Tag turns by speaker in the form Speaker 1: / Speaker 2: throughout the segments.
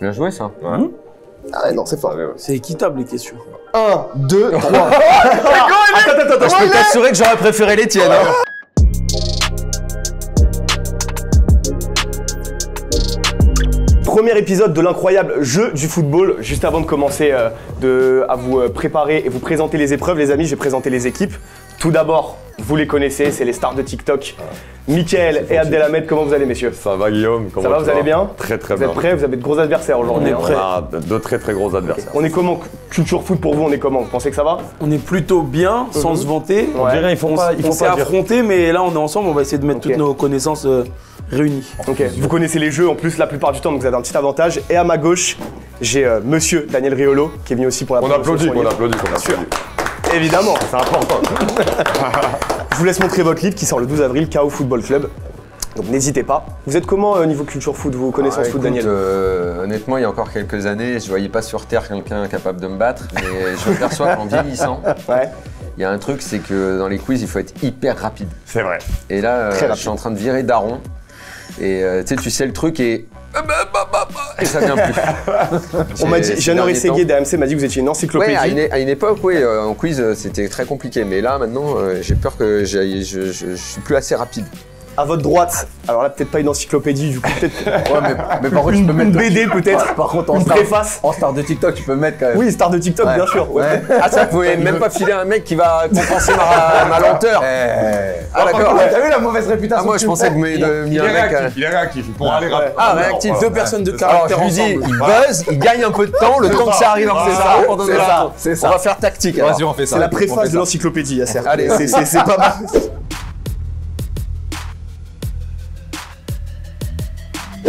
Speaker 1: Bien joué ça.
Speaker 2: Ouais.
Speaker 3: Ah non, c'est fort.
Speaker 4: C'est équitable les questions.
Speaker 3: 1, 2, 3.
Speaker 1: Attends, je peux t'assurer que j'aurais préféré les tiennes. Hein.
Speaker 3: Premier épisode de l'incroyable jeu du football. Juste avant de commencer à vous préparer et vous présenter les épreuves, les amis, je vais présenter les équipes. Tout d'abord, vous les connaissez, c'est les stars de TikTok. Mickaël et Abdelhamed, comment vous allez, messieurs?
Speaker 2: Ça va, Guillaume?
Speaker 3: Ça va, vous allez bien?
Speaker 2: Très très
Speaker 3: vous
Speaker 2: bien.
Speaker 3: Êtes prêts? Vous avez de gros adversaires aujourd'hui.
Speaker 4: On est prêts.
Speaker 2: Ah, de très très gros adversaires.
Speaker 3: On est comment? Culture foot pour vous, on est comment? Vous pensez que ça va?
Speaker 4: On est plutôt bien, sans se vanter.
Speaker 3: Ouais.
Speaker 2: On dirait il faut
Speaker 4: On
Speaker 2: pas
Speaker 4: s'est affrontés, mais là on est ensemble, on va essayer de mettre toutes nos connaissances réunies.
Speaker 3: Ok, vous connaissez les jeux en plus la plupart du temps, donc vous avez un petit avantage. Et à ma gauche, j'ai monsieur Daniel Riolo qui est venu aussi pour la
Speaker 2: On applaudit, on applaudit.
Speaker 3: Évidemment.
Speaker 2: C'est important.
Speaker 3: Je vous laisse montrer votre livre qui sort le 12 avril, KO Football Club. Donc n'hésitez pas. Vous êtes comment au niveau culture foot, vous connaissez foot, Daniel?
Speaker 1: Honnêtement, il y a encore quelques années, je voyais pas sur Terre quelqu'un capable de me battre, mais je m'aperçois qu'en vieillissant,
Speaker 3: Ouais.
Speaker 1: il y a un truc, c'est que dans les quiz, il faut être hyper rapide.
Speaker 2: C'est vrai.
Speaker 1: Et là,
Speaker 3: Très
Speaker 1: je
Speaker 3: rapide.
Speaker 1: suis en train de virer Daron, et tu sais le truc et ça vient plus.
Speaker 3: On m'a dit, Jeannot
Speaker 1: Ces derniers
Speaker 3: Rességuier d'AMC m'a dit que vous étiez une encyclopédie.
Speaker 1: Ouais, à une époque, oui, en quiz, c'était très compliqué. Mais là, maintenant, j'ai peur que je suis plus assez rapide.
Speaker 3: À votre droite, alors là peut-être pas une encyclopédie, du coup peut-être
Speaker 5: Ouais, mais par contre, tu peux
Speaker 3: une
Speaker 5: mettre.
Speaker 3: BD peut-être,
Speaker 5: Par contre,
Speaker 3: une préface.
Speaker 5: En star de TikTok, tu peux mettre quand même.
Speaker 3: Oui, star de TikTok,
Speaker 5: Ouais.
Speaker 3: bien sûr. Ouais.
Speaker 1: Ah, ça, vous pouvez même pas filer un mec qui va compenser ma lenteur. Ah, d'accord.
Speaker 5: T'as vu la mauvaise réputation?
Speaker 1: Ah, moi, je pensais que mis un mec.
Speaker 2: Il est réactif. Pour aller rapide.
Speaker 1: Ah, réactif.
Speaker 4: Deux personnes de
Speaker 1: Alors,
Speaker 4: caractère
Speaker 1: je lui dis,
Speaker 4: ensemble.
Speaker 1: il buzz, il gagne un peu de temps, le temps que ça arrive dans ses armes pour donner la
Speaker 5: c'est
Speaker 1: On va faire tactique. alors.
Speaker 5: Vas-y, on fait ça.
Speaker 3: C'est la préface de l'encyclopédie, Yasser.
Speaker 1: Allez.
Speaker 3: C'est pas mal.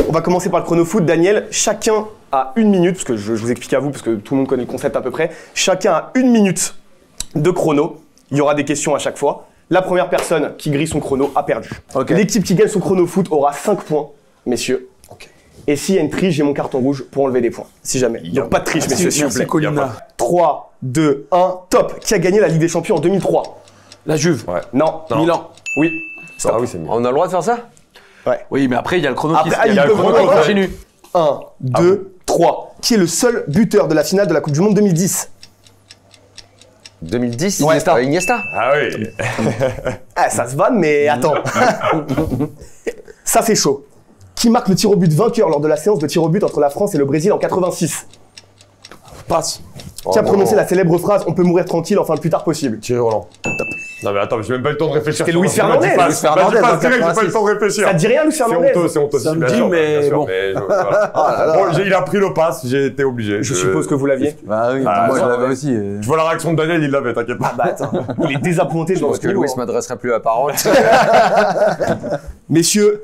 Speaker 3: On va commencer par le chrono foot. Daniel, chacun a 1 minute, parce que je vous explique à vous, parce que tout le monde connaît le concept à peu près. Chacun a 1 minute de chrono. Il y aura des questions à chaque fois. La première personne qui grille son chrono a perdu.
Speaker 5: Ok.
Speaker 3: L'équipe qui gagne son chrono foot aura 5 points, messieurs. Et s'il y a une triche, j'ai mon carton rouge pour enlever des points, si jamais. Donc pas de triche, messieurs, s'il vous
Speaker 4: Merci
Speaker 3: plaît.
Speaker 4: Colina.
Speaker 3: 3, 2, 1, top. Qui a gagné la Ligue des Champions en 2003?
Speaker 4: La Juve.
Speaker 2: Ouais.
Speaker 3: Non.
Speaker 4: Milan.
Speaker 3: Oui.
Speaker 2: Ah oui, c'est mieux.
Speaker 1: On a le droit de faire ça?
Speaker 6: Oui, mais après, il y a le chrono
Speaker 3: Après,
Speaker 6: qui
Speaker 3: il y a le chrono
Speaker 6: qui
Speaker 3: qui
Speaker 6: continue.
Speaker 3: 1, 2, 3. Qui est le seul buteur de la finale de la Coupe du Monde 2010?
Speaker 1: 2010,
Speaker 3: Ouais.
Speaker 1: Iniesta.
Speaker 2: Ah oui.
Speaker 3: Ah, ça se vanne, mais attends. Ça fait chaud. Qui marque le tir au but vainqueur lors de la séance de tir au but entre la France et le Brésil en 86?
Speaker 4: Passe.
Speaker 3: Qui a prononcé la célèbre phrase « On peut mourir tranquille, enfin le plus tard possible ».
Speaker 2: Thierry Roland. Non mais attends, j'ai même pas eu le temps de réfléchir.
Speaker 3: C'était Luis Fernandez.
Speaker 2: Luis
Speaker 5: Fernandez,
Speaker 2: Fernandez,
Speaker 5: dans
Speaker 2: j'ai pas eu le temps de réfléchir.
Speaker 3: Ça te dit rien, Luis
Speaker 2: C'est
Speaker 3: Fernandez?
Speaker 2: honteux, c'est honteux.
Speaker 4: Ça me
Speaker 2: bien
Speaker 4: dit,
Speaker 2: sûr,
Speaker 4: mais
Speaker 2: bien sûr,
Speaker 4: bon.
Speaker 2: mais voilà. Bon, il a pris le pass, j'ai été obligé.
Speaker 3: Je suppose que vous l'aviez.
Speaker 5: Bah oui,
Speaker 2: Ah,
Speaker 5: moi je
Speaker 2: ça,
Speaker 5: l'avais
Speaker 2: ouais.
Speaker 5: aussi.
Speaker 2: Tu vois la réaction de Daniel, il l'avait, t'inquiète pas.
Speaker 3: Bah attends, il est désappointé, je
Speaker 1: Parce
Speaker 3: pense
Speaker 1: que Louis m'adressera plus la parole.
Speaker 3: Messieurs,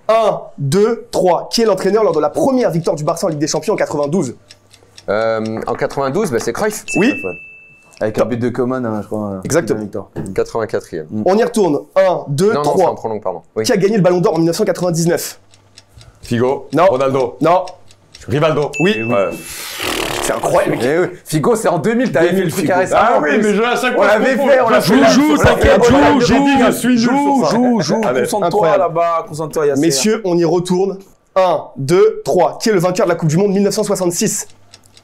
Speaker 3: 1, 2, 3. Qui est l'entraîneur lors de la première victoire du Barça en Ligue des Champions en 92?
Speaker 1: En 92, bah, c'est Cruyff.
Speaker 3: Oui.
Speaker 5: Avec un but de Coman, je crois.
Speaker 3: Exactement.
Speaker 5: Victor.
Speaker 1: 84e.
Speaker 3: On y retourne. 1, 2,
Speaker 1: Non, non, c'est
Speaker 3: 3.
Speaker 1: en prolongue, pardon. Oui.
Speaker 3: Qui a gagné le Ballon d'Or en 1999?
Speaker 2: Figo.
Speaker 3: Non.
Speaker 2: Ronaldo.
Speaker 3: Non.
Speaker 2: Rivaldo.
Speaker 3: Oui.
Speaker 2: Ouais.
Speaker 3: C'est incroyable.
Speaker 5: Eh oui, Figo, c'est en 2000, t'avais fait le truc récemment.
Speaker 2: Ah
Speaker 5: en
Speaker 2: oui,
Speaker 5: plus.
Speaker 2: mais je à chaque
Speaker 5: On
Speaker 2: fois.
Speaker 5: l'avait fait, on l'a fait.
Speaker 4: Joue, t'inquiète, joue.
Speaker 2: Allez,
Speaker 4: Concentre-toi
Speaker 3: incroyable.
Speaker 4: là-bas, concentre-toi, Yasser.
Speaker 3: Messieurs, on y retourne. 1, 2, 3. Qui est le vainqueur de la Coupe du Monde 1966?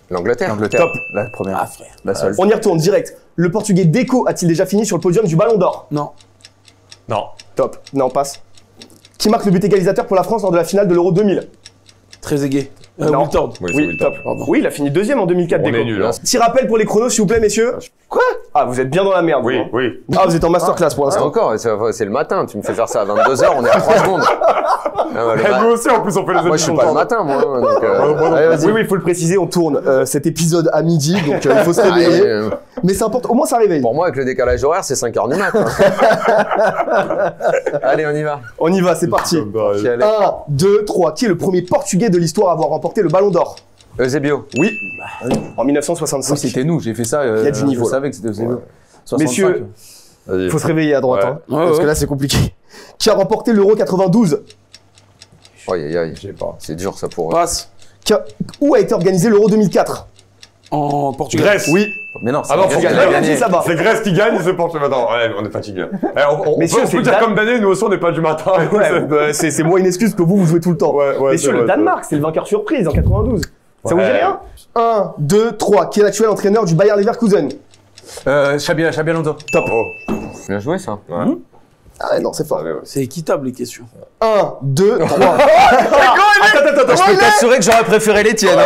Speaker 1: L'Angleterre.
Speaker 5: Top, la première.
Speaker 4: Ah, frère.
Speaker 5: La seule.
Speaker 3: On y retourne direct. Le Portugais Deco a-t-il déjà fini sur le podium du Ballon d'Or?
Speaker 4: Non.
Speaker 2: Non.
Speaker 3: Top. Non, passe. Qui marque le but égalisateur pour la France lors de la finale de l'Euro 2000?
Speaker 4: Très aigué.
Speaker 3: Non.
Speaker 4: Wiltord.
Speaker 2: Oui, c'est
Speaker 3: Oui,
Speaker 2: Wiltord.
Speaker 3: top. Oui, il a fini deuxième en 2004,
Speaker 2: On
Speaker 3: Deco.
Speaker 2: est nul, hein.
Speaker 3: Petit rappel pour les chronos, s'il vous plaît, messieurs. Quoi? Ah, vous êtes bien dans la merde.
Speaker 2: Oui,
Speaker 3: vous, hein.
Speaker 2: oui.
Speaker 3: Ah, vous êtes en masterclass pour
Speaker 1: Ah,
Speaker 3: l'instant.
Speaker 1: encore, c'est le matin. Tu me fais faire ça à 22h, on est à 3 secondes. Ah, ouais,
Speaker 2: Nous aussi, en plus, on fait les
Speaker 1: moi, je suis pas le matin, moi. Donc, allez, vas-y.
Speaker 3: Oui, oui, il faut le préciser, on tourne cet épisode à midi, donc il faut se réveiller. Mais c'est important, au moins ça réveille.
Speaker 1: Pour moi, avec le décalage horaire, c'est 5h du matin. Allez, on y va.
Speaker 3: On y va, c'est parti. 1, 2, 3. Qui est le premier Portugais de l'histoire à avoir remporté le Ballon d'Or?
Speaker 1: Eusebio.
Speaker 3: Oui. En 1965.
Speaker 5: Oui, c'était nous, j'ai fait ça.
Speaker 3: Il y a du niveau,
Speaker 5: Je
Speaker 3: là.
Speaker 5: savais que c'était aussi nous.
Speaker 3: Messieurs, il faut se réveiller à droite,
Speaker 2: Ouais.
Speaker 3: hein, parce que là c'est compliqué. Qui a remporté l'Euro 92?
Speaker 1: Aïe, aïe, aïe.
Speaker 2: Je sais pas.
Speaker 1: C'est dur, ça, pour...
Speaker 4: Passe.
Speaker 3: Où a été organisé l'Euro 2004?
Speaker 4: En Portugal.
Speaker 2: Grèce.
Speaker 3: Oui.
Speaker 5: Mais non,
Speaker 2: Ah non,
Speaker 5: Grèce qui
Speaker 2: Portugal,
Speaker 5: a
Speaker 3: on a
Speaker 5: gagné.
Speaker 3: dit ça bas.
Speaker 2: C'est Grèce qui gagne, c'est Portugal. Attends, ouais, on est fatigué.
Speaker 3: Messieurs,
Speaker 2: On
Speaker 3: c'est
Speaker 2: peut dire
Speaker 3: Dan-
Speaker 2: comme Daniel, nous aussi on n'est pas du matin.
Speaker 3: Ouais, bah, c'est moi une excuse que vous jouez tout le temps.
Speaker 2: Ouais,
Speaker 3: Messieurs,
Speaker 2: c'est
Speaker 3: le
Speaker 2: vrai,
Speaker 3: Danemark, c'est le vainqueur surprise en 92. Ça vous dit
Speaker 2: Ouais.
Speaker 3: rien 1, 2, 3. Qui est l'actuel entraîneur du Bayer Leverkusen?
Speaker 5: Xabi Alonso.
Speaker 3: Top.
Speaker 1: Bien joué ça.
Speaker 3: Ah non, c'est fort.
Speaker 4: C'est équitable les questions.
Speaker 3: 1, 2, 3.
Speaker 1: Je peux t'assurer que j'aurais préféré les tiennes.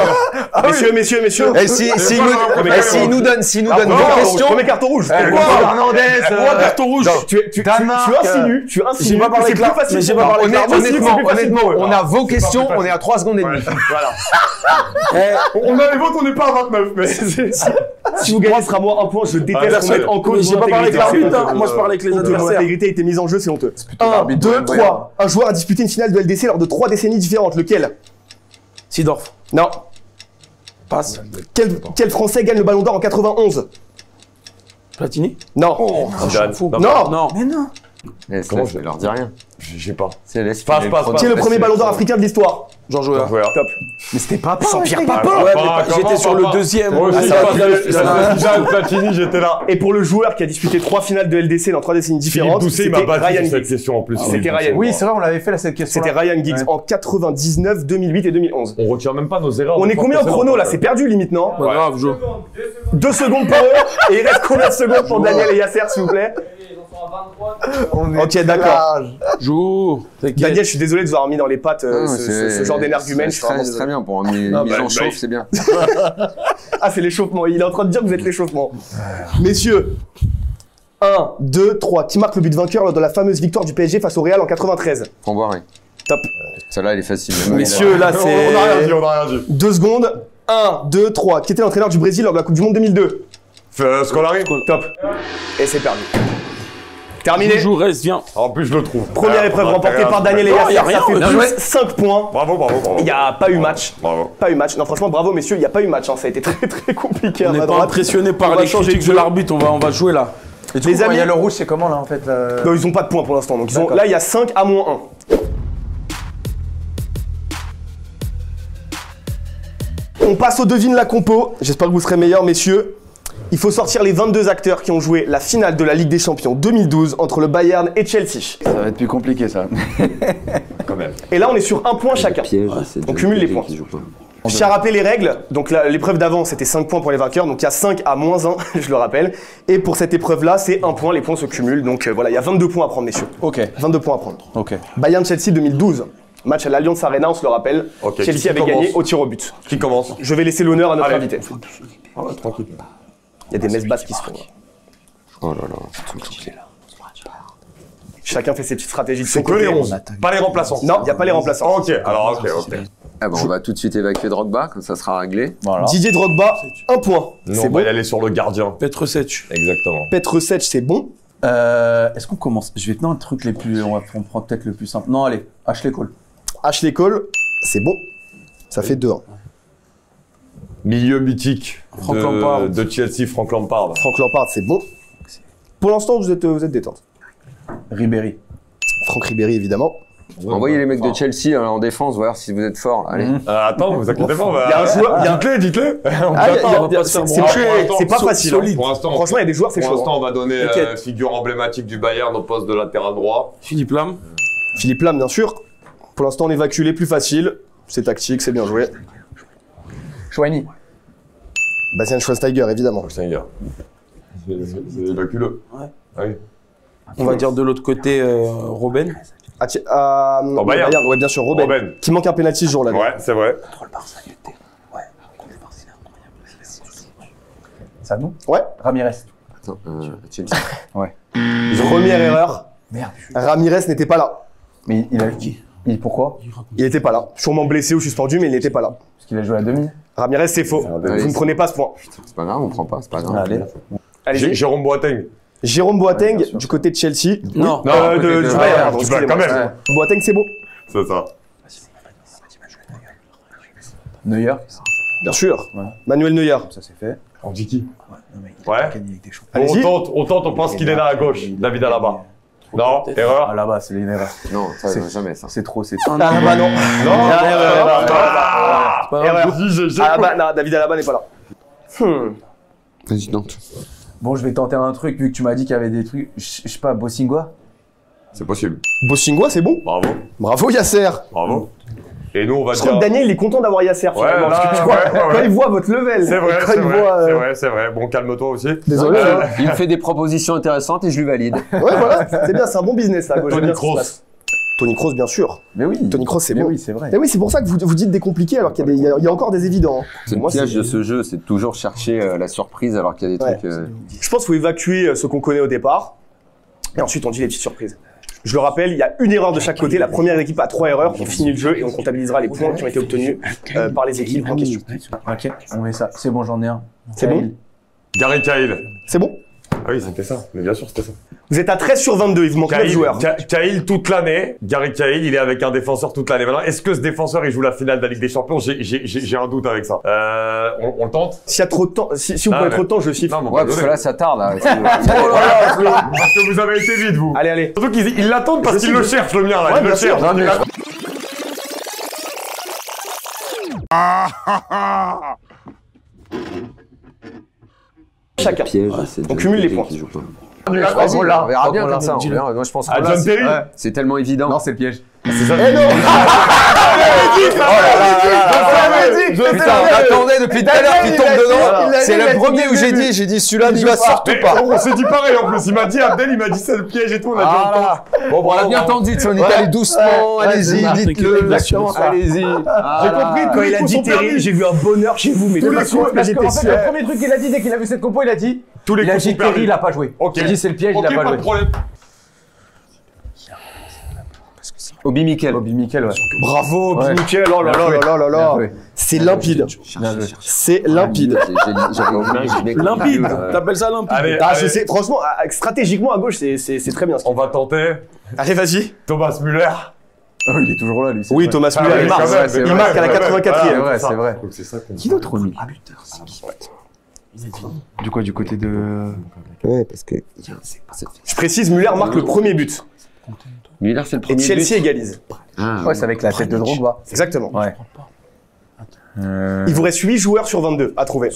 Speaker 3: Messieurs.
Speaker 1: Et s'il nous donne
Speaker 3: Ah,
Speaker 1: vos questions.
Speaker 3: Premier carton rouge.
Speaker 1: Hernandez.
Speaker 4: Pourquoi carton rouge?
Speaker 3: Tu insinues
Speaker 4: J'ai pas parlé
Speaker 3: que c'est
Speaker 4: clair,
Speaker 3: plus facile.
Speaker 4: mais j'ai
Speaker 3: pour
Speaker 4: pas
Speaker 3: moi.
Speaker 4: parlé clair.
Speaker 1: Honnêtement, on a vos questions, on est à 3 secondes et demie.
Speaker 2: On a les vôtres, on n'est pas à 29, mais
Speaker 3: Si vous gagnez, ce sera moi un point. Je déteste
Speaker 2: Personne-
Speaker 3: remettre en cause
Speaker 4: J'ai
Speaker 3: mon
Speaker 4: pas parlé avec
Speaker 3: intégrité.
Speaker 4: l'arbitre, hein. Moi je parlais avec les
Speaker 3: Mon
Speaker 4: adversaires.
Speaker 3: intégrité a été mise en jeu, c'est honteux. 1,
Speaker 5: l'arbitre
Speaker 3: 2,
Speaker 5: de Bayern.
Speaker 3: 3. Un joueur a disputé une finale de LDC lors de 3 décennies différentes. Lequel?
Speaker 4: Sidorf.
Speaker 3: Non.
Speaker 4: Passe.
Speaker 3: Quel Français gagne le Ballon d'Or en 91?
Speaker 4: Platini.
Speaker 3: Non.
Speaker 2: Dan.
Speaker 3: Non.
Speaker 4: Non.
Speaker 5: Mais non.
Speaker 2: Comment
Speaker 1: Je leur dis rien.
Speaker 2: J'ai pas.
Speaker 1: C'est laisse
Speaker 2: Passe.
Speaker 3: Qui est le premier Ballon d'Or africain de l'histoire?
Speaker 4: Jean Joueur.
Speaker 3: Top.
Speaker 5: Mais c'était pas
Speaker 3: Jean-Pierre
Speaker 2: Ah,
Speaker 3: Papin.
Speaker 4: Ouais, mais j'étais sur le deuxième.
Speaker 2: Moi aussi,
Speaker 4: Ah, ça va.
Speaker 2: Jean Platini, j'étais là.
Speaker 3: Et pour le joueur qui a disputé 3 finales de LDC dans 3 décennies
Speaker 2: Philippe
Speaker 3: différentes,
Speaker 2: Doucet, il
Speaker 3: c'était
Speaker 2: m'a battu
Speaker 3: Ryan
Speaker 2: sur cette
Speaker 3: Giggs.
Speaker 2: question en plus.
Speaker 3: C'était
Speaker 2: Philippe
Speaker 3: Ryan.
Speaker 2: Doucet.
Speaker 5: Oui, c'est vrai, on l'avait fait là cette question.
Speaker 3: C'était Ryan Giggs en 99, 2008 et 2011.
Speaker 2: On retient même pas nos erreurs.
Speaker 3: On est combien en chrono là? C'est perdu limite, non?
Speaker 4: Pas grave, Jo.
Speaker 3: 2 secondes pour eux. Et il reste combien de secondes pour Daniel et Yasser, s'il vous plaît? Ok, d'accord.
Speaker 4: Jo. T'inquiète.
Speaker 3: Daniel, je suis désolé de vous avoir mis dans les pattes ce genre d'énergumène. Je suis vraiment
Speaker 1: C'est très
Speaker 3: désolé.
Speaker 1: bien pour une mise en chauffe, c'est bien.
Speaker 3: Ah, c'est l'échauffement. Il est en train de dire que vous êtes l'échauffement. Messieurs, 1, 2, 3. Qui marque le but vainqueur lors de la fameuse victoire du PSG face au Real en 93?
Speaker 1: Framboiré.
Speaker 3: Top.
Speaker 1: Celle-là, elle est facile. Même
Speaker 3: Messieurs, là,
Speaker 2: On a rien dit,
Speaker 3: c'est
Speaker 2: on a rien dit.
Speaker 3: 2 secondes. 1, 2, 3. Qui était l'entraîneur du Brésil lors de la Coupe du Monde 2002?
Speaker 2: Scolari.
Speaker 3: Top. Et c'est perdu. Terminé.
Speaker 4: Jo, reste, viens.
Speaker 2: En plus, je le trouve.
Speaker 3: Première épreuve remportée par Daniel et
Speaker 4: Non, y
Speaker 3: Yasser.
Speaker 4: a rien,
Speaker 3: Ça fait
Speaker 4: bien
Speaker 3: plus
Speaker 4: joué.
Speaker 3: 5 points.
Speaker 2: Bravo.
Speaker 3: Il n'y a pas eu match.
Speaker 2: Bravo.
Speaker 3: Pas eu match. Non, franchement, bravo, messieurs. Il n'y a pas eu match. Hein. Ça a été très compliqué.
Speaker 4: On
Speaker 3: à
Speaker 4: n'est
Speaker 3: ma
Speaker 4: pas
Speaker 3: droite.
Speaker 4: impressionné
Speaker 3: On
Speaker 4: par
Speaker 3: va
Speaker 4: les
Speaker 3: changer
Speaker 4: critiques
Speaker 3: de
Speaker 4: de
Speaker 3: jeu.
Speaker 4: l'arbitre. On va jouer là.
Speaker 3: Les amis,
Speaker 5: Il y a le rouge, c'est comment là en fait
Speaker 3: non, ils n'ont pas de points pour l'instant. Donc,
Speaker 5: D'accord.
Speaker 3: là, il y a 5 à moins 1. On passe au devine la compo. J'espère que vous serez meilleurs, messieurs. Il faut sortir les 22 acteurs qui ont joué la finale de la Ligue des Champions 2012 entre le Bayern et Chelsea.
Speaker 5: Ça va être plus compliqué ça.
Speaker 2: Quand même.
Speaker 3: Et là, on est sur un point chacun. On cumule les points. Je tiens à rappeler les règles. Donc l'épreuve d'avant, c'était 5 points pour les vainqueurs. Donc il y a 5 à moins 1, je le rappelle. Et pour cette épreuve-là, c'est 1 point. Les points se cumulent. Donc voilà, il y a 22 points à prendre, messieurs.
Speaker 5: Ok.
Speaker 3: 22 points à prendre.
Speaker 5: Ok.
Speaker 3: Bayern-Chelsea 2012. Match à l'Allianz Arena, on se le rappelle.
Speaker 2: Ok,
Speaker 3: Chelsea
Speaker 2: qui
Speaker 3: avait
Speaker 2: commence
Speaker 3: gagné au tir au but.
Speaker 2: Qui commence?
Speaker 3: Je vais laisser l'honneur à notre
Speaker 2: Allez.
Speaker 3: invité.
Speaker 2: Tranquille.
Speaker 3: Il y a des messes basses qui se font. Là.
Speaker 1: Oh là là.
Speaker 3: Chacun fait ses petites stratégies de son
Speaker 2: C'est que les
Speaker 3: côté.
Speaker 2: 11, pas les remplaçants.
Speaker 3: Non, il n'y a pas les remplaçants.
Speaker 2: Ok, alors ok.
Speaker 1: Ah bah, on va tout de suite évacuer Drogba, comme ça sera réglé.
Speaker 5: Voilà.
Speaker 3: Didier Drogba, 1 point.
Speaker 2: Nous,
Speaker 3: C'est
Speaker 2: on
Speaker 3: bon.
Speaker 2: va y aller sur le gardien.
Speaker 4: Petrovic.
Speaker 2: Exactement.
Speaker 3: Petr Sech, c'est bon.
Speaker 5: Est-ce qu'on commence? Je vais tenir un truc les plus. On prend peut-être le plus simple. Non, allez, Ashley Cole.
Speaker 3: Ashley Cole, c'est bon. Ça fait 2-1.
Speaker 2: Milieu mythique
Speaker 4: Frank Lampard.
Speaker 2: de Chelsea, Frank Lampard.
Speaker 3: Frank Lampard, c'est bon. Pour l'instant, vous êtes détente.
Speaker 5: Ribéry.
Speaker 3: Franck Ribéry, évidemment.
Speaker 1: Envoyez les mecs de Chelsea en défense, voir si vous êtes forts. Allez.
Speaker 2: Attends, vous inquiétez pas.
Speaker 3: Il y a un joueur.
Speaker 2: Dites-le.
Speaker 3: C'est pas facile. hein.
Speaker 2: Pour l'instant,
Speaker 3: Franchement, il y a des joueurs, c'est
Speaker 2: pour
Speaker 3: chaud.
Speaker 2: l'instant, on va donner
Speaker 4: T'inquiète.
Speaker 2: figure emblématique du Bayern au poste de latéral droit.
Speaker 4: Philippe Lam.
Speaker 3: Philippe Lam, bien sûr. Pour l'instant, on évacue les plus faciles. C'est tactique, c'est bien joué.
Speaker 5: Chouani.
Speaker 3: Bastian Schweinsteiger, évidemment.
Speaker 2: C'est un gars. C'est évacue-le.
Speaker 4: Ouais.
Speaker 2: Ah oui.
Speaker 4: On va dire de l'autre côté Robben.
Speaker 3: Au
Speaker 2: Bayern.
Speaker 3: Ouais, bien sûr, Robben.
Speaker 2: Robben.
Speaker 3: Qui manque un penalty ce jour-là.
Speaker 2: Ouais, c'est vrai.
Speaker 5: C'est à nous?
Speaker 3: Ouais.
Speaker 5: Ramirez.
Speaker 1: Attends, Chelsea.
Speaker 3: Première erreur.
Speaker 5: Merde.
Speaker 3: Ramirez n'était pas là.
Speaker 5: Mais il a qui? Pourquoi?
Speaker 3: Il n'était pas là. Sûrement blessé ou suspendu, mais il n'était pas là.
Speaker 5: Parce qu'il a joué à demi.
Speaker 3: Ramirez, c'est faux.
Speaker 1: Allez,
Speaker 3: Vous ne prenez pas ce point.
Speaker 1: C'est pas grave, on prend pas, c'est pas grave.
Speaker 5: Allez.
Speaker 3: Allez-y.
Speaker 2: Jérôme Boateng.
Speaker 3: Jérôme Boateng, du côté de Chelsea.
Speaker 4: Non.
Speaker 2: Non,
Speaker 3: Du
Speaker 1: côté de-
Speaker 3: Bayern, pardon,
Speaker 2: tu vas
Speaker 3: excusez-moi.
Speaker 2: quand même.
Speaker 3: Boateng, c'est bon.
Speaker 2: C'est ça.
Speaker 5: Neuer.
Speaker 3: Bien sûr.
Speaker 5: Ouais.
Speaker 3: Manuel Neuer.
Speaker 5: Ça c'est fait.
Speaker 2: On dit qui?
Speaker 5: Non, mais
Speaker 2: Ouais.
Speaker 5: gagné avec des champs.
Speaker 3: Allez-y.
Speaker 2: On tente, on pense qu'il est là à gauche. David Alaba. Non,
Speaker 4: Peut-être.
Speaker 2: erreur.
Speaker 5: Ah là-bas, c'est une erreur.
Speaker 1: Non, ça,
Speaker 5: C'est-
Speaker 1: jamais ça.
Speaker 5: C'est trop, c'est
Speaker 4: Ah,
Speaker 3: Ah bah non.
Speaker 2: Non,
Speaker 3: Erreur.
Speaker 4: C'est pas grave.
Speaker 3: Erreur.
Speaker 2: J'ai
Speaker 3: Alaba, non, David Alaba n'est pas là.
Speaker 1: Vas-y, Dante.
Speaker 5: Bon, je vais tenter un truc, vu que tu m'as dit qu'il y avait des trucs. Je sais pas, Bossingwa.
Speaker 2: C'est possible.
Speaker 3: Bossingwa, c'est bon.
Speaker 2: Bravo.
Speaker 3: Bravo Yasser.
Speaker 2: Bravo. Et nous, on va
Speaker 3: Je crois que Daniel, il est content d'avoir Yasser.
Speaker 2: Ouais,
Speaker 3: finalement,
Speaker 2: là,
Speaker 3: parce que tu vois, quand il voit votre level.
Speaker 2: C'est vrai,
Speaker 3: quand
Speaker 2: c'est
Speaker 3: il
Speaker 2: vrai,
Speaker 3: voit,
Speaker 2: c'est vrai. Bon, calme-toi aussi.
Speaker 3: Désolé.
Speaker 1: Il me fait des propositions intéressantes et je lui valide.
Speaker 3: Ouais, voilà, c'est bien, c'est un bon business, là.
Speaker 2: Tony Kroos.
Speaker 3: Tony Kroos, bien sûr.
Speaker 5: Mais oui.
Speaker 3: Tony Kroos, c'est bon.
Speaker 5: Oui, c'est vrai.
Speaker 3: Et oui, c'est pour ça que vous dites des compliqués alors qu'il y a encore des évidents.
Speaker 1: C'est le piège de ce jeu, c'est de toujours chercher la surprise alors qu'il y a des trucs...
Speaker 3: Je pense qu'il faut évacuer ce qu'on connaît au départ. Et ensuite, on dit les petites surprises. Je le rappelle, il y a une erreur de chaque côté. La première équipe a 3 erreurs. On finit le jeu et on comptabilisera les points qui ont été obtenus par les équipes en question.
Speaker 5: Ok, on met ça. C'est bon, j'en ai un.
Speaker 3: C'est bon?
Speaker 2: Gary Cahill.
Speaker 3: C'est bon?
Speaker 2: Ah oui, c'était ça. Mais bien sûr, c'était ça.
Speaker 3: Vous êtes à 13 sur 22, il vous manque 9 joueurs.
Speaker 2: Cahill toute l'année. Gary Cahill, il est avec un défenseur toute l'année. Maintenant, est-ce que ce défenseur, il joue la finale de la Ligue des Champions? J'ai un doute avec ça. On le tente?
Speaker 3: S'il y a trop de temps, si vous prenez trop de temps, je siffle.
Speaker 1: Ouais, parce que là, ça tarde. Là.
Speaker 2: Parce que vous avez été vite, vous.
Speaker 3: Allez.
Speaker 2: Surtout qu'ils l'attendent parce qu'ils le cherchent, le mien, là.
Speaker 3: Ouais,
Speaker 2: Ils le
Speaker 3: bien sûr.
Speaker 2: cherchent.
Speaker 3: Chacun.
Speaker 1: Piège,
Speaker 3: On cumule les points.
Speaker 1: On verra bien comme ça. Moi, je pense que
Speaker 2: John Terry.
Speaker 1: c'est tellement évident.
Speaker 5: Non, c'est le piège.
Speaker 2: C'est ça.
Speaker 3: Eh non!
Speaker 1: Putain, on attendait depuis tout à l'heure qu'il tombe dedans. C'est le premier où j'ai dit celui-là, il va surtout pas.
Speaker 2: On s'est dit pareil en plus. Il m'a dit, Abdel, il m'a dit c'est le piège et tout. On a dit on tente.
Speaker 1: Bon, on l'a bien entendu, on est allé doucement, allez-y, dites-le. Allez-y.
Speaker 3: J'ai compris, quand il a dit Terry, j'ai vu un bonheur chez vous, mais tous les coups,
Speaker 5: Parce qu'en fait, le premier truc qu'il a dit dès qu'il a vu cette compo, il a dit.
Speaker 2: Tous les
Speaker 5: Il a
Speaker 2: coups sont
Speaker 5: dit Terry,
Speaker 2: perdus.
Speaker 5: il a pas joué.
Speaker 2: Ok.
Speaker 5: Il a dit c'est le piège, il a pas
Speaker 2: pas de
Speaker 5: joué.
Speaker 2: problème.
Speaker 1: Obi Mikel.
Speaker 5: Bobby Mikel, ouais.
Speaker 3: bravo,
Speaker 5: Ouais.
Speaker 3: Nickel, oh là
Speaker 5: Bien
Speaker 3: là
Speaker 5: joué.
Speaker 3: là là
Speaker 5: Bien
Speaker 3: là.
Speaker 5: joué.
Speaker 3: C'est limpide. C'est limpide.
Speaker 4: Limpide. T'appelles ça limpide?
Speaker 2: Allez,
Speaker 3: Ah,
Speaker 2: allez.
Speaker 3: je sais, franchement, stratégiquement à gauche, c'est très bien.
Speaker 2: On va tenter.
Speaker 3: Allez, vas-y.
Speaker 2: Thomas Müller.
Speaker 5: Oh, il est toujours là, lui. c'est
Speaker 3: Oui,
Speaker 5: vrai.
Speaker 3: Thomas
Speaker 2: Ah
Speaker 3: Müller,
Speaker 2: oui,
Speaker 3: il
Speaker 2: quand
Speaker 3: marque.
Speaker 2: même,
Speaker 5: c'est
Speaker 3: Il
Speaker 5: vrai,
Speaker 3: marque à la
Speaker 5: c'est vrai.
Speaker 3: 84e.
Speaker 5: C'est vrai, c'est vrai.
Speaker 2: Donc c'est ça qu'on
Speaker 5: Qui d'autre, lui
Speaker 7: Du quoi, du côté de...
Speaker 1: Ouais, parce que.
Speaker 3: Je précise, Müller marque le premier but.
Speaker 1: Müller fait le
Speaker 3: Et
Speaker 1: premier
Speaker 3: Chelsea égalise.
Speaker 5: Ouais, c'est avec la tête de Drogba.
Speaker 3: Exactement.
Speaker 5: Ouais.
Speaker 3: Il vous reste 8 joueurs sur 22 à trouver.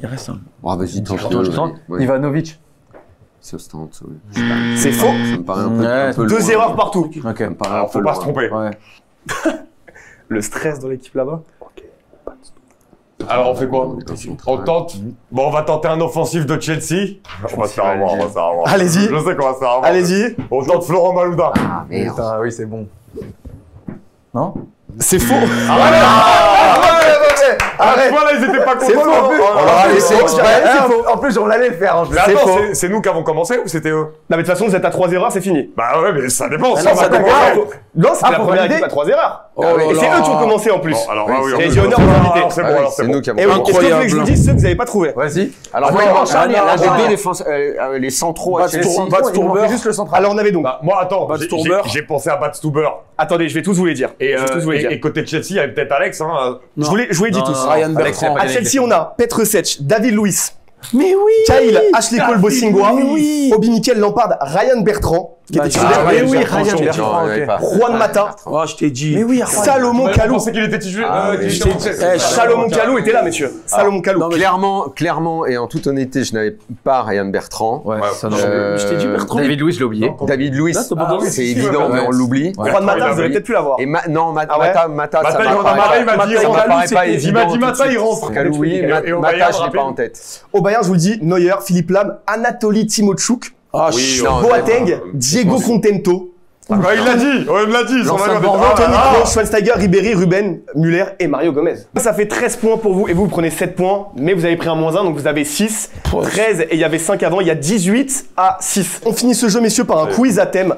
Speaker 7: Il reste un...
Speaker 1: Oh, vas-y, tente.
Speaker 5: Ivanovic.
Speaker 1: C'est ostente.
Speaker 3: C'est faux.
Speaker 1: Ça me paraît un peu.
Speaker 3: 2 erreurs partout.
Speaker 5: Ok.
Speaker 1: Ça me paraît un
Speaker 2: Alors,
Speaker 1: peu
Speaker 2: faut pas
Speaker 1: loin.
Speaker 2: se tromper.
Speaker 5: Ouais.
Speaker 3: Le stress dans l'équipe là-bas.
Speaker 2: Alors, on fait quoi? On tente. Bon, on va tenter un offensif de Chelsea. On va se faire avoir,
Speaker 3: Allez-y.
Speaker 2: Je sais qu'on va se faire avoir.
Speaker 3: Allez-y.
Speaker 2: On tente Florent Malouda.
Speaker 1: Ah, merde.
Speaker 5: Putain, oui, c'est bon. Non
Speaker 3: C'est faux.
Speaker 2: Arrête. Voilà, ils étaient pas contents.
Speaker 3: C'est faux.
Speaker 2: en plus.
Speaker 3: On leur a laissé exprès.
Speaker 5: En plus, on l'allait faire. En plus.
Speaker 2: Mais
Speaker 3: C'est
Speaker 2: attends,
Speaker 3: faux.
Speaker 2: c'est nous qui avons commencé ou c'était eux?
Speaker 3: Non, mais de toute façon, vous êtes à 3 erreurs, c'est fini.
Speaker 2: Bah ouais, mais ça dépend.
Speaker 3: Ah
Speaker 2: si
Speaker 3: non,
Speaker 2: on
Speaker 3: ça
Speaker 2: a
Speaker 3: dépend.
Speaker 2: commencé.
Speaker 3: Non, c'était la
Speaker 5: faut
Speaker 3: première
Speaker 5: valider.
Speaker 3: équipe à 3 erreurs.
Speaker 4: Oh là
Speaker 3: Et c'est
Speaker 4: là.
Speaker 3: eux qui ont commencé en plus.
Speaker 2: Bon, alors là, oui,
Speaker 3: J'ai
Speaker 2: on
Speaker 3: dit
Speaker 2: peut-
Speaker 3: honneur aux invités.
Speaker 2: Alors, c'est bon, alors c'est
Speaker 1: C'est
Speaker 2: bon.
Speaker 1: nous qui avons.
Speaker 3: Et oui, est-ce que vous voulez que je vous
Speaker 4: Incroyable.
Speaker 3: dise ceux que vous n'avez pas trouvé?
Speaker 5: Vas-y.
Speaker 1: Alors, moi, en charnière, l'un des deux défense, les centraux à Chelsea.
Speaker 5: Il manquait juste le central.
Speaker 3: Alors, on avait donc.
Speaker 2: Bah, moi, attends,
Speaker 4: Badstuber.
Speaker 2: j'ai pensé à Badstuber.
Speaker 3: Attendez, je vais tous vous les dire.
Speaker 2: Et,
Speaker 3: Je vais tous vous les dire.
Speaker 2: et côté Chelsea, il y avait peut-être Alex. Hein.
Speaker 3: Je vous les dis tous.
Speaker 4: Ryan
Speaker 2: Alex,
Speaker 4: Bertrand.
Speaker 3: À Chelsea, on a Petr Cech, David Luiz,
Speaker 4: Mais oui!
Speaker 3: Kyle, Ashley Cole Bossingwa,
Speaker 4: mais oui.
Speaker 3: Obi Mikel Lampard, Ryan Bertrand, qui était titulaire,
Speaker 4: mais oui,
Speaker 1: Bertrand,
Speaker 4: Ryan
Speaker 1: je
Speaker 4: Bertrand,
Speaker 1: l'avais
Speaker 4: ok.
Speaker 1: pas.
Speaker 3: Juan Mata,
Speaker 4: Oh, je t'ai dit.
Speaker 7: Mais oui,
Speaker 3: Salomon
Speaker 2: Je
Speaker 3: Kalou.
Speaker 2: pensais qu'il était titulaire.
Speaker 3: Salomon Kalou était là, messieurs. Salomon Kalou.
Speaker 1: Clairement, et en toute honnêteté, je n'avais pas Ryan Bertrand.
Speaker 5: Ouais, ça non.
Speaker 4: Je t'ai dit Bertrand.
Speaker 5: David Luiz, je l'ai oublié.
Speaker 1: David Luiz,
Speaker 4: Là, t'as pas donné.
Speaker 1: c'est évident, mais on l'oublie.
Speaker 3: Juan Mata, vous
Speaker 2: il a
Speaker 3: avez peut-être pu l'avoir.
Speaker 1: Et non,
Speaker 3: Ah ouais
Speaker 1: Mata, ça
Speaker 2: Mata, il
Speaker 1: m'apparaît
Speaker 2: m'a dit,
Speaker 1: ça
Speaker 2: Kalou,
Speaker 1: m'apparaît pas
Speaker 2: il
Speaker 1: évident.
Speaker 2: m'a dit
Speaker 1: tout de
Speaker 2: Mata,
Speaker 1: suite.
Speaker 2: il rentre.
Speaker 1: Kalou, oui,
Speaker 2: Et on va y
Speaker 1: Mata,
Speaker 2: aller
Speaker 1: je l'ai pas
Speaker 2: rapide.
Speaker 1: en tête.
Speaker 3: Au Bayern, je vous le dis, Neuer, Philippe Lam, Anatoly Timochuk,
Speaker 4: Ah,
Speaker 2: Oui,
Speaker 1: non,
Speaker 3: Boateng, Diego Contento,
Speaker 2: Ah, il l'a dit, on l'a dit. son
Speaker 1: L'ancien
Speaker 2: mari,
Speaker 1: Bordeaux,
Speaker 3: Anthony Kroos, Schweinsteiger, Ribéry, Ruben, Müller et Mario Gomez. Ça fait 13 points pour vous et vous prenez 7 points, mais vous avez pris un -1, donc vous avez 6, 13 et il y avait 5 avant, il y a 18 à 6. On finit ce jeu, messieurs, par un quiz à thème.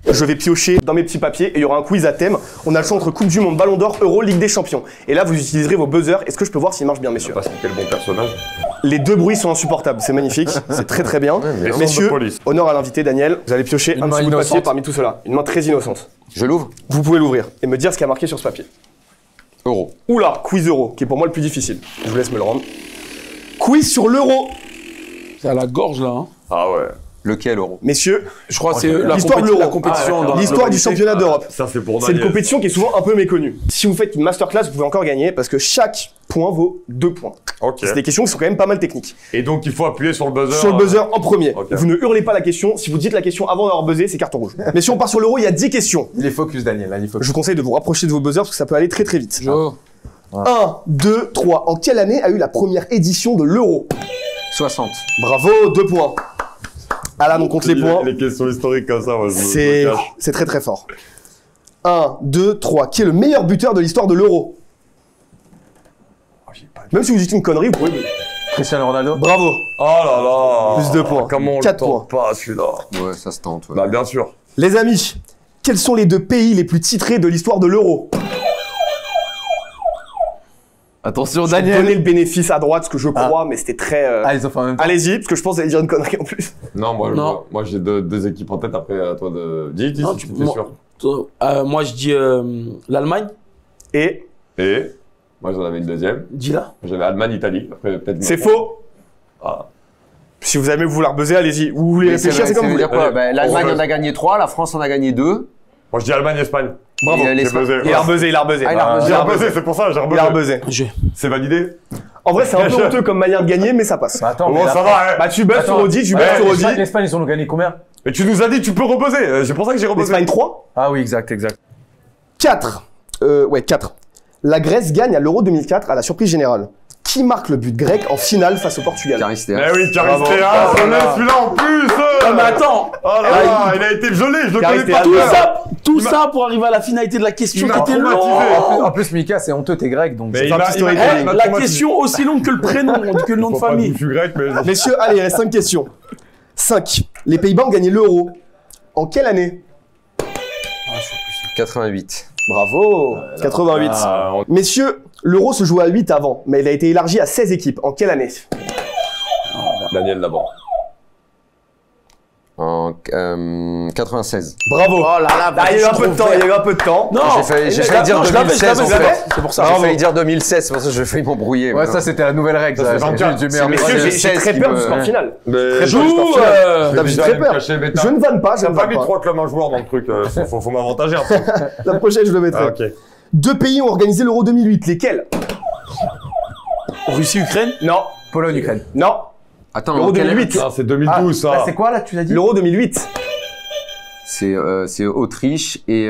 Speaker 3: Je vais piocher dans mes petits papiers et il y aura un quiz à thème. On a le choix entre Coupe du Monde, Ballon d'Or, Euro, Ligue des Champions. Et là, vous utiliserez vos buzzers. Est-ce que je peux voir s'il marche bien, messieurs?
Speaker 2: Parce que quel bon personnage.
Speaker 3: Les deux bruits sont insupportables, c'est magnifique, c'est très très bien.
Speaker 2: mais sans
Speaker 3: Messieurs,
Speaker 2: de police.
Speaker 3: honneur à l'invité Daniel, vous allez piocher un
Speaker 4: main
Speaker 3: petit bout de papier
Speaker 4: innocente.
Speaker 3: parmi tout cela. Une main très innocente.
Speaker 1: Je l'ouvre.
Speaker 3: Vous pouvez l'ouvrir et me dire ce qu'il y a marqué sur ce papier.
Speaker 1: Euro.
Speaker 3: Oula, quiz euro, qui est pour moi le plus difficile. Je vous laisse me le rendre. Quiz sur l'euro.
Speaker 4: c'est à la gorge là. Hein.
Speaker 2: Ah ouais.
Speaker 1: Lequel euro?
Speaker 3: Messieurs,
Speaker 4: Je crois que c'est
Speaker 3: l'histoire de l'Euro.
Speaker 4: la compétition. dans la
Speaker 3: l'histoire du
Speaker 4: globalité.
Speaker 3: championnat d'Europe.
Speaker 2: Ça, c'est pour
Speaker 3: C'est une
Speaker 2: Daniel.
Speaker 3: compétition qui est souvent un peu méconnue. Si vous faites une masterclass, vous pouvez encore gagner parce que chaque point vaut 2 points.
Speaker 2: Ok.
Speaker 3: C'est des questions qui sont quand même pas mal techniques.
Speaker 2: Et donc, il faut appuyer sur le buzzer.
Speaker 3: Sur le buzzer en premier.
Speaker 2: Ok.
Speaker 3: Vous ne hurlez pas la question. Si vous dites la question avant d'avoir buzzé, c'est carton rouge. Mais si on part sur l'Euro, il y a 10 questions.
Speaker 5: Il est focus, Daniel. Là, il est focus.
Speaker 3: Je vous conseille de vous rapprocher de vos buzzers parce que ça peut aller très très vite.
Speaker 4: Jo.
Speaker 3: 1, 2, 3. En quelle année a eu la première édition de l'Euro?
Speaker 1: 60.
Speaker 3: Bravo, 2 points. Alan, on compte les points.
Speaker 2: Les questions historiques comme ça, moi, je me cache.
Speaker 3: C'est très très fort. 1, 2, 3. Qui est le meilleur buteur de l'histoire de l'Euro? Même si vous dites une connerie, vous pouvez.
Speaker 5: Cristiano Ronaldo.
Speaker 3: Bravo.
Speaker 2: Oh là là.
Speaker 3: Plus 2 points.
Speaker 2: Comment on
Speaker 3: 4
Speaker 2: le tente
Speaker 3: points.
Speaker 2: pas, celui-là?
Speaker 1: Ouais, ça se tente. Ouais.
Speaker 2: Bah, bien sûr.
Speaker 3: Les amis, quels sont les 2 pays les plus titrés de l'histoire de l'Euro?
Speaker 6: Attention,
Speaker 3: Je vais
Speaker 6: Daniel.
Speaker 3: donner le bénéfice à droite, ce que je crois, mais c'était très...
Speaker 5: Ah, ils ont fait en même temps.
Speaker 3: Allez-y, parce que je pense que vous allez dire une connerie en plus.
Speaker 2: Non,
Speaker 4: Non.
Speaker 2: moi j'ai deux équipes en tête. Après, à toi de. Dis,
Speaker 4: Non,
Speaker 2: si
Speaker 4: tu-
Speaker 2: tu es
Speaker 4: moi-
Speaker 2: sûr.
Speaker 4: Moi, je dis l'Allemagne.
Speaker 3: Et
Speaker 2: Et moi, j'en avais une deuxième.
Speaker 4: Dis là.
Speaker 2: J'avais Allemagne-Italie. Après, peut-être.
Speaker 3: c'est faux.
Speaker 2: Ah.
Speaker 3: Si vous avez vous la rebuzzer, allez-y. Vous voulez
Speaker 1: Mais c'est
Speaker 3: réfléchir,
Speaker 1: vrai,
Speaker 3: c'est comme
Speaker 1: ça
Speaker 3: vous
Speaker 1: veut
Speaker 3: voulez.
Speaker 1: dire quoi?
Speaker 2: Allez,
Speaker 1: Bah, L'Allemagne
Speaker 2: on
Speaker 1: en a gagné 3, la France en a gagné 2.
Speaker 2: Moi, je dis Allemagne-Espagne.
Speaker 3: Bravo.
Speaker 1: Et,
Speaker 2: J'ai
Speaker 1: l'Espagne.
Speaker 2: buzzé.
Speaker 3: Il a rebuzzé, il a rebuzzé.
Speaker 1: Ah, il a rebuzzé.
Speaker 2: J'ai rebuzzé, c'est pour ça, j'ai
Speaker 3: Il a
Speaker 2: rebuzzé.
Speaker 3: rebuzzé.
Speaker 4: Je.
Speaker 2: C'est validé?
Speaker 3: En vrai, c'est un peu honteux comme manière de gagner, mais ça passe.
Speaker 5: Bah, attends,
Speaker 2: Bon,
Speaker 5: mais
Speaker 2: ça
Speaker 5: la-
Speaker 2: va, hein.
Speaker 3: Bah, tu buzzes sur
Speaker 5: Attends.
Speaker 3: Audi, tu
Speaker 2: Ouais,
Speaker 3: buzzes sur Audi.
Speaker 5: L'Espagne, ils ont gagné combien?
Speaker 2: Mais tu nous as dit, tu peux rebuzzer. C'est pour ça que j'ai rebuzzé.
Speaker 3: L'Espagne 3.
Speaker 5: Ah oui, exact, exact.
Speaker 3: 4. Ouais, 4. La Grèce gagne à l'Euro 2004 à la surprise générale. Qui marque le but grec en finale face au Portugal?
Speaker 1: Caristéas.
Speaker 2: Eh oui, Caristéas,
Speaker 3: Bravo.
Speaker 2: on laisse celui-là en plus.
Speaker 4: Ah, mais attends.
Speaker 2: Oh là là, il a été violé, je le connais
Speaker 3: Caristéas,
Speaker 2: pas.
Speaker 4: Tout
Speaker 3: Voilà.
Speaker 4: ça, tout
Speaker 2: Il m'a-
Speaker 4: ça pour arriver à la finalité de la question
Speaker 2: Il
Speaker 4: qui
Speaker 2: m'a
Speaker 4: était
Speaker 2: traumatisé.
Speaker 4: longue.
Speaker 5: En plus, Mika, c'est honteux, t'es grec, donc.
Speaker 2: Mais
Speaker 5: c'est
Speaker 2: il
Speaker 3: un
Speaker 2: m'a
Speaker 3: petit
Speaker 2: il m'a-
Speaker 3: storytelling.
Speaker 2: il m'a
Speaker 4: La
Speaker 2: traumatisé.
Speaker 4: question aussi longue que le prénom, que le nom de
Speaker 2: Faut pas
Speaker 4: famille.
Speaker 2: que je suis grec, mais.
Speaker 3: Messieurs, allez, il reste 5 questions. 5. Les Pays-Bas ont gagné l'Euro. En quelle année?
Speaker 1: 88.
Speaker 3: Bravo. 88.
Speaker 2: Ah, on-
Speaker 3: Messieurs, l'Euro se jouait à 8 avant, mais il a été élargi à 16 équipes. En quelle année?
Speaker 2: Daniel d'abord.
Speaker 1: En 96.
Speaker 3: Bravo.
Speaker 4: Oh là là,
Speaker 3: Ah, il y a eu un peu de temps, il y a eu un peu de temps.
Speaker 4: Non,
Speaker 1: J'ai failli dire
Speaker 4: non, je l'avais,
Speaker 1: 2016 en
Speaker 4: je l'avais.
Speaker 1: fait.
Speaker 4: C'est pour ça.
Speaker 1: J'ai failli dire 2016, c'est pour ça que j'ai failli m'embrouiller.
Speaker 5: Ouais, ça, c'était la nouvelle règle.
Speaker 2: Ça,
Speaker 5: ça,
Speaker 2: c'est
Speaker 5: c'est
Speaker 2: 24.
Speaker 5: juste du meilleur.
Speaker 3: Messieurs, j'ai
Speaker 1: 16
Speaker 3: très
Speaker 1: qui
Speaker 3: peur
Speaker 1: me-
Speaker 3: du score final.
Speaker 2: Mais
Speaker 4: Joue.
Speaker 3: Non, mais j'ai très peur. Je ne vanne pas, je
Speaker 2: T'as
Speaker 3: ne
Speaker 2: pas
Speaker 3: vanne
Speaker 2: mis
Speaker 3: pas.
Speaker 2: 3 comme un joueur dans le truc. Faut m'avantager un peu.
Speaker 3: La prochaine, je le mettrai.
Speaker 2: Ah, ok.
Speaker 3: 2 pays ont organisé l'Euro 2008. Lesquels?
Speaker 4: Russie, Ukraine.
Speaker 3: Non.
Speaker 5: Pologne, Ukraine.
Speaker 3: Non.
Speaker 1: Attends,
Speaker 3: L'Euro
Speaker 1: quelle-
Speaker 3: 2008.
Speaker 2: Ah, c'est 2012
Speaker 5: Là,
Speaker 2: ça.
Speaker 5: c'est quoi, là, tu l'as dit?
Speaker 3: L'Euro 2008.
Speaker 1: C'est Autriche et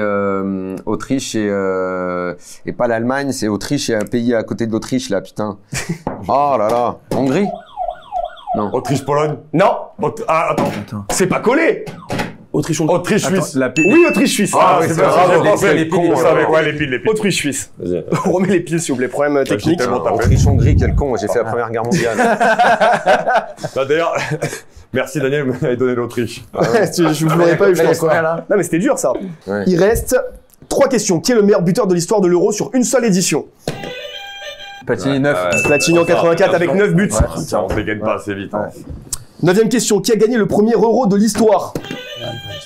Speaker 1: pas l'Allemagne, c'est Autriche et un pays à côté de l'Autriche là, putain. Oh là là, Hongrie.
Speaker 2: Autriche-Pologne.
Speaker 3: Non.
Speaker 2: Ah, attends.
Speaker 3: C'est pas collé.
Speaker 4: Autriche, Hongrie.
Speaker 2: Autriche-Suisse.
Speaker 5: La pile.
Speaker 3: Oui, Autriche-Suisse.
Speaker 2: Ah,
Speaker 5: oui,
Speaker 2: c'est
Speaker 5: c'est
Speaker 2: pas
Speaker 5: vrai,
Speaker 2: ça, j'ai
Speaker 5: les
Speaker 2: pensé.
Speaker 5: piles,
Speaker 2: Con,
Speaker 5: les
Speaker 2: on
Speaker 5: piles.
Speaker 2: savait. Ouais, les piles.
Speaker 3: Autriche-Suisse.
Speaker 2: Vas-y.
Speaker 3: On remet les piles, s'il vous plaît. Problème technique.
Speaker 2: tellement tapé.
Speaker 1: Autriche-Hongrie, quel con, j'ai fait la Première Guerre mondiale.
Speaker 2: Bah, d'ailleurs, merci Daniel, vous m'avez donné l'Autriche.
Speaker 3: Je vous l'aurais pas eu, je pense.
Speaker 5: quoi, là?
Speaker 3: Non, mais c'était dur, ça.
Speaker 1: Ouais.
Speaker 3: Il reste 3 questions. Qui est le meilleur buteur de l'histoire de l'Euro sur une seule édition?
Speaker 5: Platini 9.
Speaker 3: Platini en 84 avec 9 buts.
Speaker 2: Ça, on ne dégaine pas assez vite. hein.
Speaker 3: 9e question. Qui a gagné le premier Euro de l'histoire?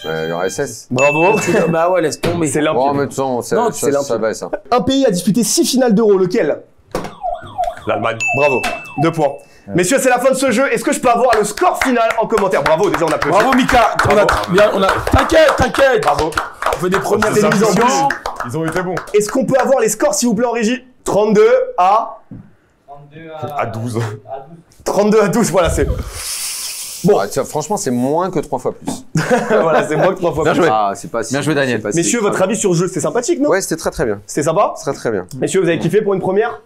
Speaker 1: l'URSS.
Speaker 3: Bravo.
Speaker 4: Bah ouais, laisse tomber.
Speaker 3: C'est
Speaker 1: Oh,
Speaker 3: limpide.
Speaker 1: mais de toute façon, ça,
Speaker 4: Non,
Speaker 1: ça,
Speaker 3: c'est
Speaker 1: ça
Speaker 3: limpide.
Speaker 1: va ça.
Speaker 3: Un pays a disputé 6 finales d'Euro. Lequel?
Speaker 2: L'Allemagne.
Speaker 3: Bravo. 2 points. Messieurs, c'est la fin de ce jeu. Est-ce que je peux avoir le score final en commentaire? Bravo, déjà on applaudit.
Speaker 4: Bravo Mika, T'inquiète, t'inquiète.
Speaker 3: Bravo.
Speaker 4: On fait des premières
Speaker 3: C'est mis en
Speaker 4: émissions.
Speaker 2: Ils ont été bons.
Speaker 3: Est-ce qu'on peut avoir les scores, s'il vous plaît, en régie? 32 à...
Speaker 2: À 12.
Speaker 3: 32 à 12, voilà, c'est... Bon.
Speaker 1: Ah, tiens, franchement, c'est moins que 3 fois plus.
Speaker 3: voilà, c'est moins que 3 fois
Speaker 5: Bien
Speaker 3: plus.
Speaker 5: joué.
Speaker 1: Ah, c'est pas si.
Speaker 5: Bien joué, Daniel.
Speaker 1: c'est pas si
Speaker 3: Messieurs,
Speaker 1: grave.
Speaker 3: votre avis sur le jeu, c'était sympathique, non?
Speaker 1: Ouais, c'était très très bien.
Speaker 3: C'était sympa?
Speaker 1: Très très bien.
Speaker 3: Messieurs, vous avez kiffé pour une première?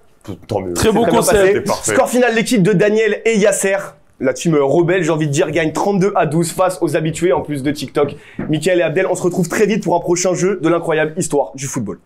Speaker 2: Tant mieux.
Speaker 4: Très beau
Speaker 3: Très bien
Speaker 4: concept.
Speaker 3: passé.
Speaker 2: C'est parfait.
Speaker 3: Score final, l'équipe de Daniel et Yasser. La team rebelle, j'ai envie de dire, gagne 32 à 12 face aux habitués en plus de TikTok. Mickaël et Abdel, on se retrouve très vite pour un prochain jeu de l'incroyable histoire du football.